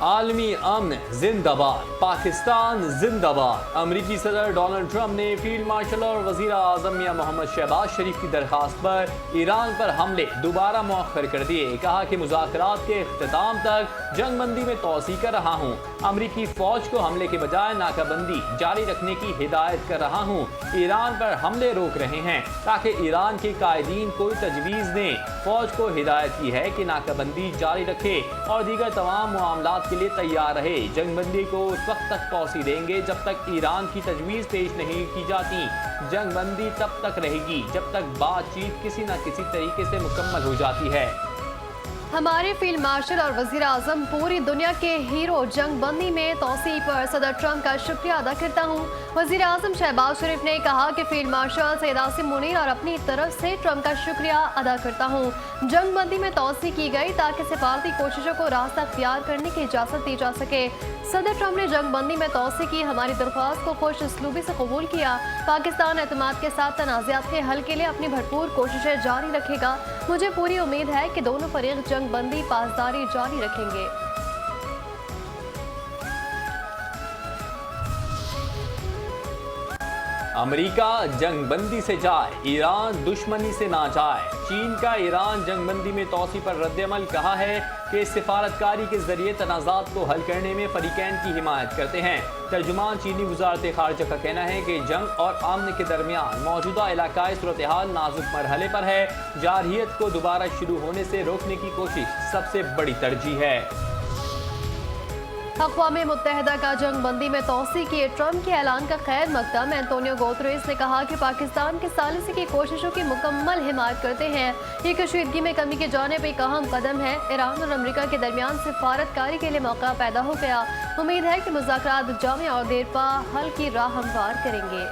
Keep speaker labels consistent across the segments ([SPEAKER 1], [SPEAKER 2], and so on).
[SPEAKER 1] عالمی امن زندہ پاکستان زندہ باد۔ امریکی صدر ڈونلڈ ٹرمپ نے فیلڈ مارشل اور وزیر اعظم میاں محمد شہباز شریف کی درخواست پر ایران پر حملے دوبارہ مؤخر کر دیے۔ کہا کہ مذاکرات کے اختتام تک جنگ بندی میں توسیع کر رہا ہوں۔ امریکی فوج کو حملے کے بجائے ناکہ بندی جاری رکھنے کی ہدایت کر رہا ہوں۔ ایران پر حملے روک رہے ہیں تاکہ ایران کے قائدین کوئی تجویز دیں۔ فوج کو ہدایت کی ہے کہ ناکہ بندی جاری رکھے اور دیگر تمام معاملات کے لیے تیار رہے۔ جنگ بندی کو اس وقت تک توسیع دیں گے جب تک ایران کی تجویز پیش نہیں کی جاتی۔ جنگ بندی تب تک رہے گی جب تک بات چیت کسی نہ کسی طریقے سے مکمل ہو جاتی ہے۔
[SPEAKER 2] ہمارے فیلڈ مارشل اور وزیر اعظم پوری دنیا کے ہیرو جنگ بندی میں توسیع پر صدر ٹرمپ کا شکریہ ادا کرتا ہوں۔ وزیر اعظم شہباز شریف نے کہا کہ فیلڈ مارشل سید عاصم منیر اور اپنی طرف سے ٹرمپ کا شکریہ ادا کرتا ہوں۔ جنگ بندی میں توسیع کی گئی تاکہ سفارتی کوششوں کو راستہ اختیار کرنے کی اجازت دی جا سکے۔ صدر ٹرمپ نے جنگ بندی میں توسیع کی ہماری درخواست کو خوش اسلوبی سے قبول کیا۔ پاکستان اعتماد کے ساتھ تنازعات کے حل کے لیے اپنی بھرپور کوششیں جاری رکھے گا۔ مجھے پوری امید ہے کہ دونوں فریق جنگ بندی پاسداری جاری رکھیں گے۔
[SPEAKER 1] امریکہ جنگ بندی سے جائے، ایران دشمنی سے نہ جائے۔ چین کا ایران جنگ بندی میں توسیع پر رد عمل کہا ہے کہ سفارتکاری کے ذریعے تنازعات کو حل کرنے میں فریقین کی حمایت کرتے ہیں۔ ترجمان چینی وزارت خارجہ کا کہنا ہے کہ جنگ اور امن کے درمیان موجودہ علاقائی صورتحال نازک مرحلے پر ہے۔ جارحیت کو دوبارہ شروع ہونے سے روکنے کی کوشش سب سے بڑی ترجیح ہے۔
[SPEAKER 2] اقوام متحدہ کا جنگ بندی میں توسیع کیے ٹرمپ کے اعلان کا خیر مقدم اینٹونیو گوتریس نے کہا کہ پاکستان کی ثالثی کی کوششوں کی مکمل حمایت کرتے ہیں۔ یہ کشیدگی میں کمی کی جانب ایک اہم قدم ہے۔ ایران اور امریکہ کے درمیان سفارتکاری کے لیے موقع پیدا ہو گیا۔ امید ہے کہ مذاکرات جامع اور دیرپا حل کی راہ ہموار کریں گے۔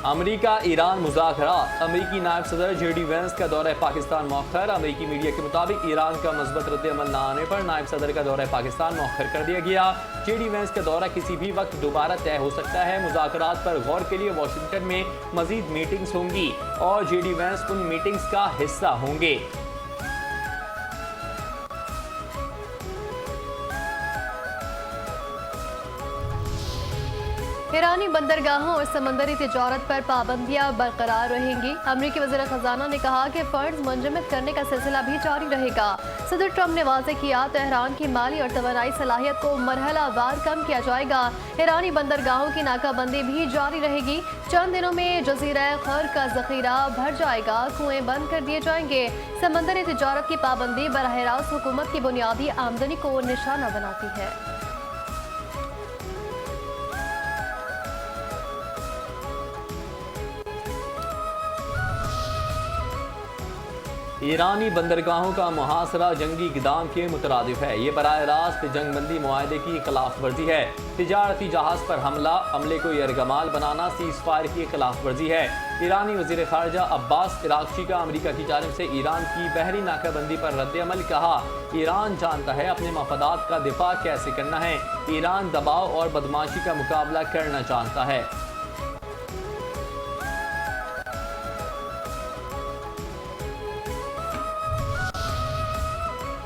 [SPEAKER 1] امریکہ ایران مذاکرات، امریکی نائب صدر جے ڈی وینس کا دورہ پاکستان مؤخر۔ امریکی میڈیا کے مطابق ایران کا مثبت رد عمل نہ آنے پر نائب صدر کا دورہ پاکستان مؤخر کر دیا گیا۔ جے ڈی وینس کا دورہ کسی بھی وقت دوبارہ طے ہو سکتا ہے۔ مذاکرات پر غور کے لیے واشنگٹن میں مزید میٹنگز ہوں گی اور جے ڈی وینس ان میٹنگز کا حصہ ہوں گے۔
[SPEAKER 2] ایرانی بندرگاہوں اور سمندری تجارت پر پابندیاں برقرار رہیں گی۔ امریکی وزیر خزانہ نے کہا کہ فنڈز منجمد کرنے کا سلسلہ بھی جاری رہے گا۔ صدر ٹرمپ نے واضح کیا تہران کی مالی اور توانائی صلاحیت کو مرحلہ وار کم کیا جائے گا۔ ایرانی بندرگاہوں کی ناکہ بندی بھی جاری رہے گی۔ چند دنوں میں جزیرہ خرق کا ذخیرہ بھر جائے گا، کنویں بند کر دیے جائیں گے۔ سمندری تجارت کی پابندی براہ راست حکومت کی بنیادی آمدنی کو نشانہ بناتی ہے۔
[SPEAKER 1] ایرانی بندرگاہوں کا محاصرہ جنگی اقدام کے مترادف ہے۔ یہ براہ راست جنگ بندی معاہدے کی خلاف ورزی ہے۔ تجارتی جہاز پر عملے کو یرغمال بنانا سیز فائر کی خلاف ورزی ہے۔ ایرانی وزیر خارجہ عباس عراقچی کا امریکہ کی جانب سے ایران کی بحری ناکہ بندی پر رد عمل کہا۔ ایران جانتا ہے اپنے مفادات کا دفاع کیسے کرنا ہے۔ ایران دباؤ اور بدمعاشی کا مقابلہ کرنا جانتا ہے۔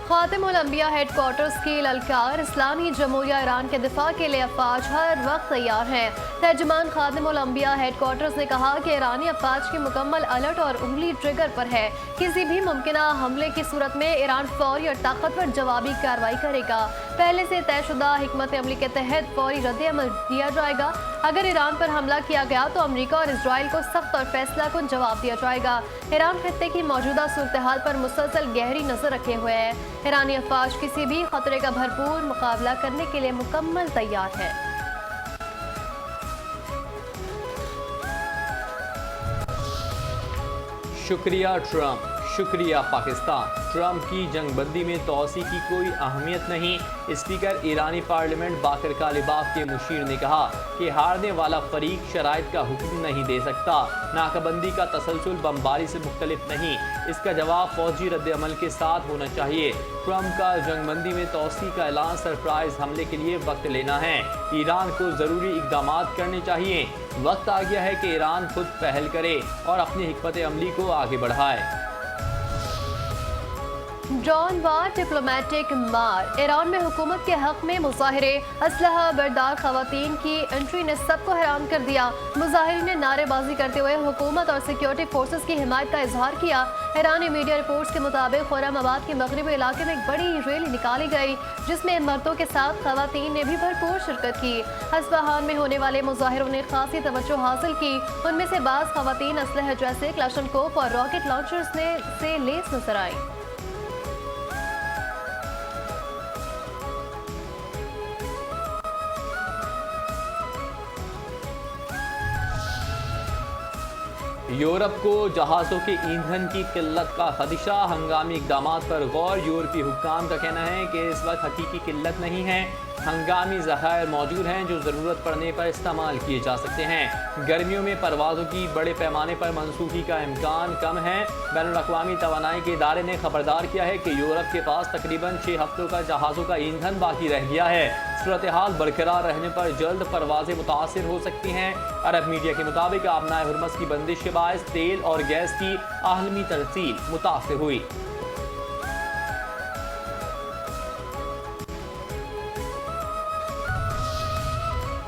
[SPEAKER 2] خاتم الانبیاء ہیڈ کوارٹرز کی للکار، اسلامی جمہوریہ ایران کے دفاع کے لیے افواج ہر وقت تیار ہیں۔ ترجمان خاتم الانبیاء ہیڈ کوارٹرز نے کہا کہ ایرانی افواج کی مکمل الرٹ اور انگلی ٹریگر پر ہے۔ کسی بھی ممکنہ حملے کی صورت میں ایران فوری اور طاقتور جوابی کارروائی کرے گا۔ پہلے سے طے شدہ حکمت عملی کے تحت فوری رد عمل دیا جائے گا۔ اگر ایران پر حملہ کیا گیا تو امریکہ اور اسرائیل کو سخت اور فیصلہ کن جواب دیا جائے گا۔ ایران خطے کی موجودہ صورتحال پر مسلسل گہری نظر رکھے ہوئے ہے۔ ایرانی افواج کسی بھی خطرے کا بھرپور مقابلہ کرنے کے لیے مکمل تیار ہے۔
[SPEAKER 1] شکریہ ٹرمپ، شکریہ پاکستان۔ ٹرمپ کی جنگ بندی میں توسیع کی کوئی اہمیت نہیں۔ اسپیکر ایرانی پارلیمنٹ باقر کالباف کے مشیر نے کہا کہ ہارنے والا فریق شرائط کا حکم نہیں دے سکتا۔ ناکہ بندی کا تسلسل بمباری سے مختلف نہیں، اس کا جواب فوجی رد عمل کے ساتھ ہونا چاہیے۔ ٹرمپ کا جنگ بندی میں توسیع کا اعلان سرپرائز حملے کے لیے وقت لینا ہے۔ ایران کو ضروری اقدامات کرنے چاہیے۔ وقت آ گیا ہے کہ ایران خود پہل کرے اور اپنی حکمت عملی کو آگے بڑھائے۔
[SPEAKER 2] ڈرون وار ڈپلومیٹک مار، ایران میں حکومت کے حق میں مظاہرے، اسلحہ بردار خواتین کی انٹری نے سب کو حیران کر دیا۔ مظاہرین نے نعرے بازی کرتے ہوئے حکومت اور سیکیورٹی فورسز کی حمایت کا اظہار کیا۔ ایرانی میڈیا رپورٹس کے مطابق خرم آباد کے مغربی علاقے میں ایک بڑی ریلی نکالی گئی جس میں مردوں کے ساتھ خواتین نے بھی بھرپور شرکت کی۔ اصفہان میں ہونے والے مظاہروں نے خاصی توجہ حاصل کی، ان میں سے بعض خواتین اسلحہ جیسے کلاشنکوف اور راکٹ لانچرز سے لیس نظر آئیں۔
[SPEAKER 1] یورپ کو جہازوں کے ایندھن کی قلت کا خدشہ، ہنگامی اقدامات پر غور۔ یورپی حکام کا کہنا ہے کہ اس وقت حقیقی قلت نہیں ہے، ہنگامی ذخائر موجود ہیں جو ضرورت پڑنے پر استعمال کیے جا سکتے ہیں۔ گرمیوں میں پروازوں کی بڑے پیمانے پر منسوخی کا امکان کم ہے۔ بین الاقوامی توانائی کے ادارے نے خبردار کیا ہے کہ یورپ کے پاس تقریباً 6 ہفتوں کا جہازوں کا ایندھن باقی رہ گیا ہے۔ صورتحال برقرار رہنے پر جلد پروازیں متاثر ہو سکتی ہیں۔ عرب میڈیا کے مطابق آبنائے ہرمز کی بندش کے باعث تیل اور گیس کی عالمی ترسیل متاثر ہوئی۔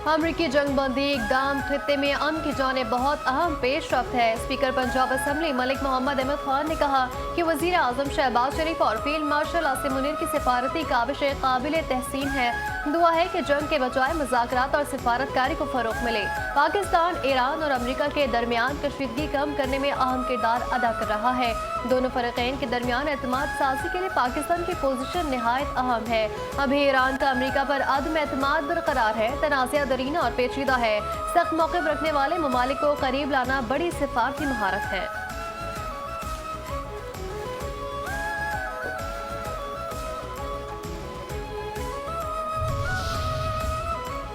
[SPEAKER 2] امریکی جنگ بندی اقدام خطے میں امن کی جانب بہت اہم پیش رفت ہے۔ اسپیکر پنجاب اسمبلی ملک محمد احمد خان نے کہا کہ وزیر اعظم شہباز شریف اور فیلڈ مارشل عاصم منیر کی سفارتی کاوشیں قابل تحسین ہیں۔ دعا ہے کہ جنگ کے بجائے مذاکرات اور سفارتکاری کو فروغ ملے۔ پاکستان ایران اور امریکہ کے درمیان کشیدگی کم کرنے میں اہم کردار ادا کر رہا ہے۔ دونوں فریقین کے درمیان اعتماد سازی کے لیے پاکستان کی پوزیشن نہایت اہم ہے۔ ابھی ایران کا امریکہ پر عدم اعتماد برقرار ہے، تنازعہ درینہ اور پیچیدہ ہے۔ سخت موقف رکھنے والے ممالک کو قریب لانا بڑی سفارتی مہارت ہے۔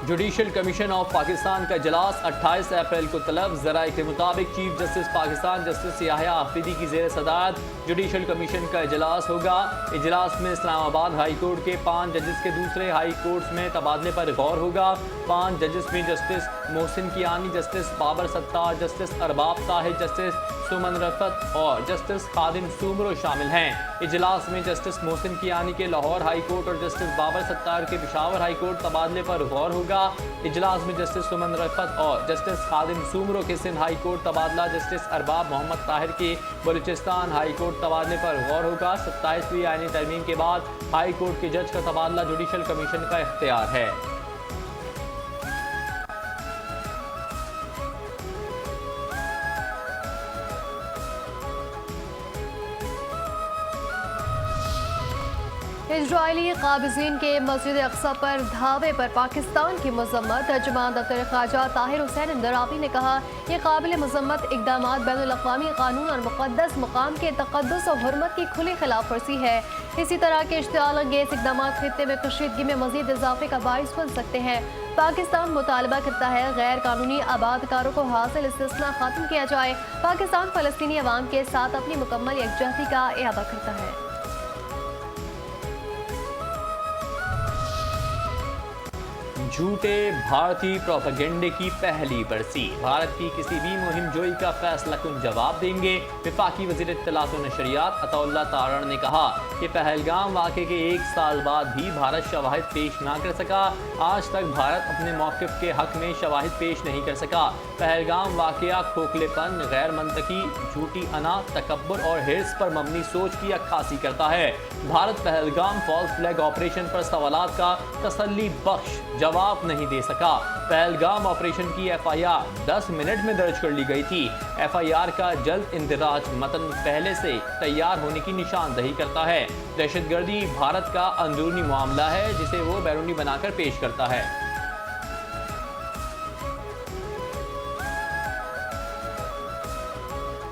[SPEAKER 1] جوڈیشل کمیشن آف پاکستان کا اجلاس 28 اپریل کو طلب۔ ذرائع کے مطابق چیف جسٹس پاکستان جسٹس یحییٰ آفریدی کی زیر صدارت جوڈیشل کمیشن کا اجلاس ہوگا۔ اجلاس میں اسلام آباد ہائی کورٹ کے 5 ججز کے دوسرے ہائی کورٹس میں تبادلے پر غور ہوگا۔ 5 ججز میں جسٹس محسن کیانی، جسٹس بابر ستار، جسٹس ارباب طاہر، جسٹس سمن رفت اور جسٹس خادم سومرو شامل ہیں۔ اجلاس میں جسٹس محسن کیانی کے لاہور ہائی کورٹ اور جسٹس بابر ستار کے پشاور ہائی کورٹ تبادلے پر غور ہوگا۔ اجلاس میں جسٹس سمن رفت اور جسٹس خادم سومرو کے سندھ ہائی کورٹ تبادلہ، جسٹس ارباب محمد طاہر کے بلوچستان ہائی کورٹ تبادلے پر غور ہوگا۔ 27ویں آئینی ترمیم کے بعد ہائی کورٹ کے جج کا تبادلہ جوڈیشل کمیشن کا اختیار ہے۔
[SPEAKER 2] اسرائیلی قابضین کے مسجد اقصی پر دھاوے پر پاکستان کی مذمت۔ ترجمان دفتر خارجہ طاہر حسین اندرابی نے کہا یہ قابل مذمت اقدامات بین الاقوامی قانون اور مقدس مقام کے تقدس اور حرمت کی کھلی خلاف ورزی ہے۔ اسی طرح کے اشتعال انگیز اقدامات خطے میں کشیدگی میں مزید اضافے کا باعث بن سکتے ہیں۔ پاکستان مطالبہ کرتا ہے غیر قانونی آباد کاروں کو حاصل استثناء ختم کیا جائے۔ پاکستان فلسطینی عوام کے ساتھ اپنی مکمل یکجہتی کا اعادہ کرتا ہے۔
[SPEAKER 1] جھوٹے بھارتی پروپیگنڈے کی پہلی برسی، بھارت کی کسی بھی مہم جوئی کا فیصلہ کن جواب دیں گے۔ وفاقی وزیر اطلاعات و نشریات عطا اللہ تارڑ نے کہا کہ پہلگام واقعے کے 1 سال بعد بھی بھارت شواہد پیش نہ کر سکا۔ آج تک بھارت اپنے موقف کے حق میں شواہد پیش نہیں کر سکا۔ پہلگام واقعہ کھوکھلے پن، غیر منطقی، جھوٹی انا، تکبر اور ہرس پر مبنی سوچ کی عکاسی کرتا ہے۔ Bharat Pahalgam false flag operation پر سوالات کا تسلی بخش جواب نہیں دے سکا۔ پہلگام آپریشن کی FIR 10 منٹ میں درج کر لی گئی تھی۔ FIR کا جلد اندراج متن پہلے سے تیار ہونے کی نشاندہی کرتا ہے۔ دہشت گردی بھارت کا اندرونی معاملہ ہے جسے وہ بیرونی بنا کر پیش کرتا ہے۔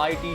[SPEAKER 1] IT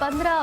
[SPEAKER 2] 15